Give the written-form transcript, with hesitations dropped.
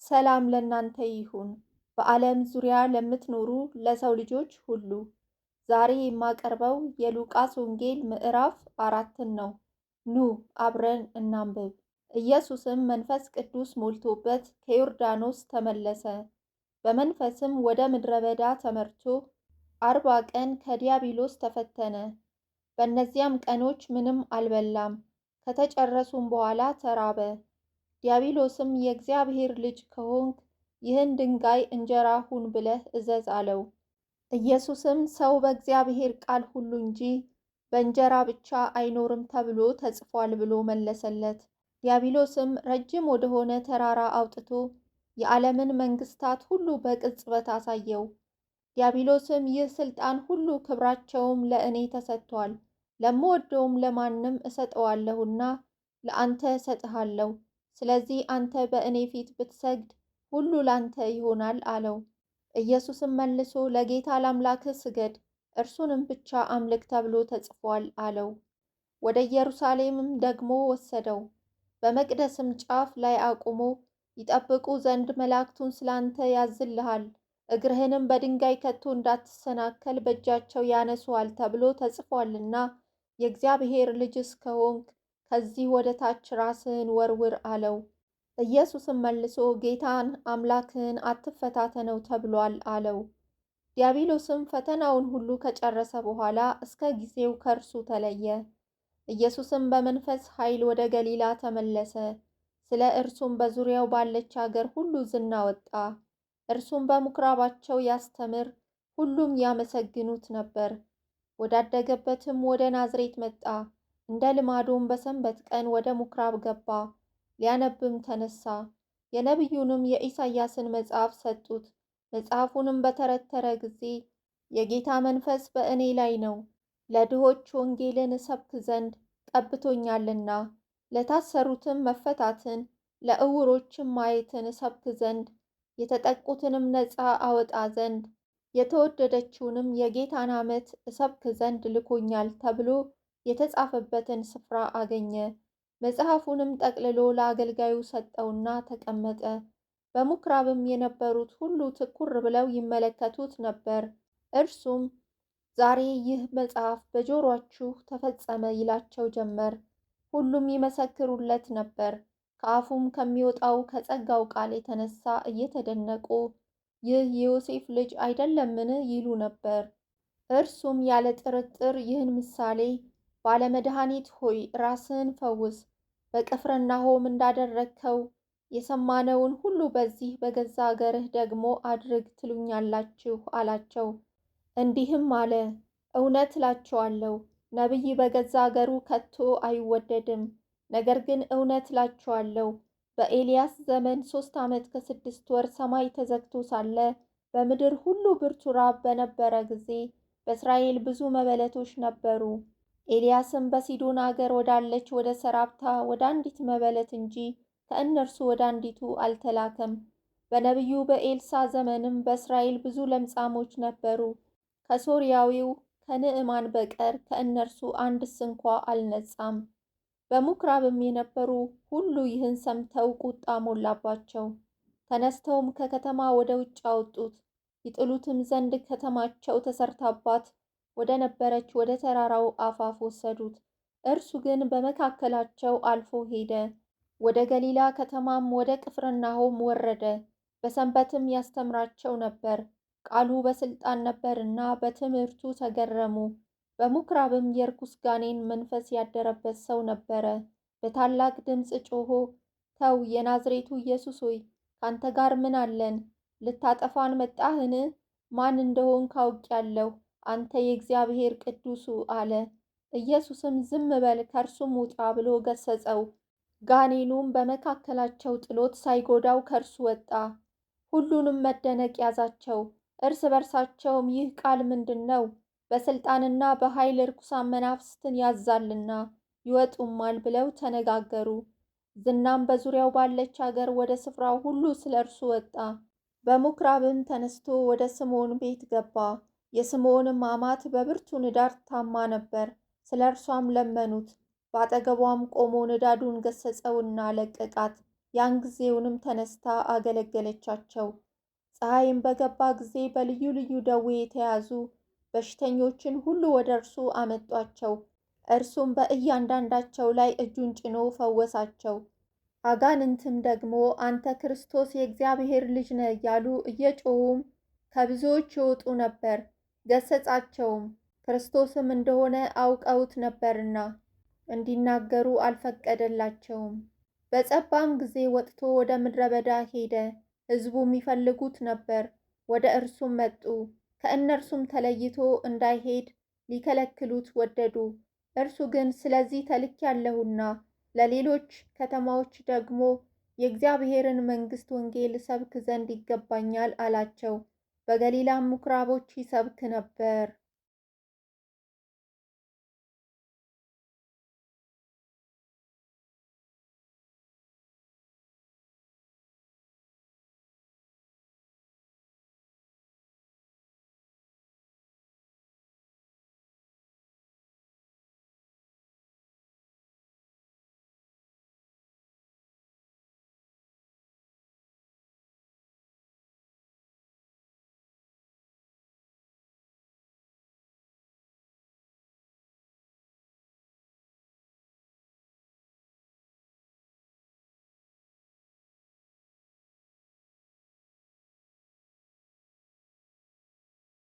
ሰላም ለእናንተ ይሁን። በዓለም ዙሪያ ለምትኖሩ ለሰው ልጆች ሁሉ ዛሬ የማቀርበው የሉቃስ ወንጌል ምዕራፍ 4ን ነው። ኑ አብረን እናንብብ። ኢየሱስም መንፈስ ቅዱስ ሞልቶበት ከዮርዳኖስ ተመለሰ። በመንፈስም ወደ ምድረ በዳ ተመርቶ 40 ቀን ከዲያብሎስ ተፈተነ። በእነዚያም ቀኖች ምንም አልበላም። ከተጨረሱም በኋላ ተራበ። ዲያብሎስም የእግዚአብሔር ልጅ ከሆንክ ይህን ድንጋይ እንጀራ ሁን ብለህ እዘዝ አለው። ኢየሱስም ሰው በእግዚአብሔር ቃል ሁሉ እንጂ በእንጀራ ብቻ አይኖርም ተብሎ ተጽፏል ብሎ መለሰለት። ዲያብሎስም ረጅም ወደሆነ ተራራ አውጥቶ የዓለምን መንግስታት ሁሉ በቅጽበት አሳየው። ዲያብሎስም ይህ ስልጣን ሁሉ ክብራቸውም ለእኔ ተሰጥቷል፣ ለምወደውም ለማንም እሰጠዋለሁና ለአንተ እሰጥሃለሁ። ስለዚህ አንተ በእኔ ፊት ብትሰግድ ሁሉ ላንተ ይሆናል አለው። ኢየሱስም መልሶ ለጌታ ለአምላክህ ስገድ፣ እርሱንም ብቻ አምልክ ተብሎ ተጽፏል አለው። ወደ ኢየሩሳሌምም ደግሞ ወሰደው። በመቅደስም ጫፍ ላይ አቁሞ ይጠብቁ ዘንድ መላእክቱን ስላንተ ያዝልሃል፣ እግርህንም በድንጋይ ከቶ እንዳትሰናከል በእጃቸው ያነሱሃል ተብሎ ተጽፏልና የእግዚአብሔር ልጅስ ከሆንክ ከዚህ ወደ ታች ራስህን ወርውር አለው። ኢየሱስም መልሶ ጌታን አምላክህን አትፈታተነው ተብሏል አለው። ዲያብሎስም ፈተናውን ሁሉ ከጨረሰ በኋላ እስከ ጊዜው ከእርሱ ተለየ። ኢየሱስም በመንፈስ ኃይል ወደ ገሊላ ተመለሰ። ስለ እርሱም በዙሪያው ባለች አገር ሁሉ ዝና ወጣ። እርሱም በምኩራባቸው ያስተምር፣ ሁሉም ያመሰግኑት ነበር። ወዳደገበትም ወደ ናዝሬት መጣ። እንደ ልማዱም በሰንበት ቀን ወደ ምኩራብ ገባ፣ ሊያነብም ተነሳ። የነቢዩንም የኢሳይያስን መጽሐፍ ሰጡት። መጽሐፉንም በተረተረ ጊዜ የጌታ መንፈስ በእኔ ላይ ነው፣ ለድሆች ወንጌልን እሰብክ ዘንድ ቀብቶኛልና፣ ለታሰሩትም መፈታትን፣ ለዕውሮችም ማየትን እሰብክ ዘንድ፣ የተጠቁትንም ነፃ አወጣ ዘንድ፣ የተወደደችውንም የጌታን ዓመት እሰብክ ዘንድ ልኮኛል ተብሎ የተጻፈበትን ስፍራ አገኘ። መጽሐፉንም ጠቅልሎ ለአገልጋዩ ሰጠውና ተቀመጠ። በምኩራብም የነበሩት ሁሉ ትኩር ብለው ይመለከቱት ነበር። እርሱም ዛሬ ይህ መጽሐፍ በጆሮአችሁ ተፈጸመ ይላቸው ጀመር። ሁሉም ይመሰክሩለት ነበር። ከአፉም ከሚወጣው ከጸጋው ቃል የተነሳ እየተደነቁ ይህ የዮሴፍ ልጅ አይደለምን ይሉ ነበር። እርሱም ያለ ጥርጥር ይህን ምሳሌ ባለመድኃኒት ሆይ ራስህን ፈውስ፣ በቅፍርናሆም እንዳደረግከው የሰማነውን ሁሉ በዚህ በገዛ አገርህ ደግሞ አድርግ ትሉኛላችሁ አላቸው። እንዲህም አለ፣ እውነት እላችኋለሁ ነቢይ በገዛ አገሩ ከቶ አይወደድም። ነገር ግን እውነት እላችኋለሁ በኤልያስ ዘመን 3 ዓመት ከ6 ወር ሰማይ ተዘግቶ ሳለ በምድር ሁሉ ብርቱ ራብ በነበረ ጊዜ በእስራኤል ብዙ መበለቶች ነበሩ። ኤልያስም በሲዶን አገር ወዳለች ወደ ሰራፕታ ወደ አንዲት መበለት እንጂ ከእነርሱ ወደ አንዲቱ አልተላከም። በነቢዩ በኤልሳ ዘመንም በእስራኤል ብዙ ለምጻሞች ነበሩ። ከሶርያዊው ከንዕማን በቀር ከእነርሱ አንድስ እንኳ አልነጻም። በምኩራብም የነበሩ ሁሉ ይህን ሰምተው ቁጣ ሞላባቸው። ተነስተውም ከከተማ ወደ ውጭ አወጡት። ይጥሉትም ዘንድ ከተማቸው ተሰርታባት ወደ ነበረች ወደ ተራራው አፋፍ ወሰዱት። እርሱ ግን በመካከላቸው አልፎ ሄደ። ወደ ገሊላ ከተማም ወደ ቅፍርናሆም ወረደ። በሰንበትም ያስተምራቸው ነበር። ቃሉ በስልጣን ነበርና በትምህርቱ ተገረሙ። በምኩራብም የርኩስ ጋኔን መንፈስ ያደረበት ሰው ነበረ። በታላቅ ድምፅ ጮሆ ተው፣ የናዝሬቱ ኢየሱስ ሆይ ካንተ ጋር ምን አለን? ልታጠፋን መጣህን? ማን እንደሆንክ አውቄአለሁ፣ አንተ የእግዚአብሔር ቅዱሱ አለ። ኢየሱስም ዝም በል ከእርሱም ውጣ ብሎ ገሰጸው። ጋኔኑም በመካከላቸው ጥሎት ሳይጎዳው ከእርሱ ወጣ። ሁሉንም መደነቅ ያዛቸው። እርስ በርሳቸውም ይህ ቃል ምንድን ነው? በስልጣንና በኃይል ርኩሳን መናፍስትን ያዛልና ይወጡማል ብለው ተነጋገሩ። ዝናም በዙሪያው ባለች አገር ወደ ስፍራው ሁሉ ስለ እርሱ ወጣ። በምኩራብም ተነስቶ ወደ ስምዖን ቤት ገባ። የስምዖንም አማት በብርቱ ንዳድ ታማ ነበር። ስለ እርሷም ለመኑት። በአጠገቧም ቆሞ ንዳዱን ገሰጸውና ለቀቃት። ያን ጊዜውንም ተነስታ አገለገለቻቸው። ፀሐይም በገባ ጊዜ በልዩ ልዩ ደዌ የተያዙ በሽተኞችን ሁሉ ወደ እርሱ አመጧቸው። እርሱም በእያንዳንዳቸው ላይ እጁን ጭኖ ፈወሳቸው። አጋንንትም ደግሞ አንተ ክርስቶስ የእግዚአብሔር ልጅ ነህ እያሉ እየጮኹም ከብዙዎች ይወጡ ነበር። ገሰጻቸውም፣ ክርስቶስም እንደሆነ አውቀውት ነበርና እንዲናገሩ አልፈቀደላቸውም። በጸባም ጊዜ ወጥቶ ወደ ምድረ በዳ ሄደ። ሕዝቡም ይፈልጉት ነበር፣ ወደ እርሱም መጡ። ከእነርሱም ተለይቶ እንዳይሄድ ሊከለክሉት ወደዱ። እርሱ ግን ስለዚህ ተልኬአለሁና ለሌሎች ከተማዎች ደግሞ የእግዚአብሔርን መንግሥት ወንጌል እሰብክ ዘንድ ይገባኛል አላቸው። በገሊላም ምኵራቦች ይሰብክ ነበር።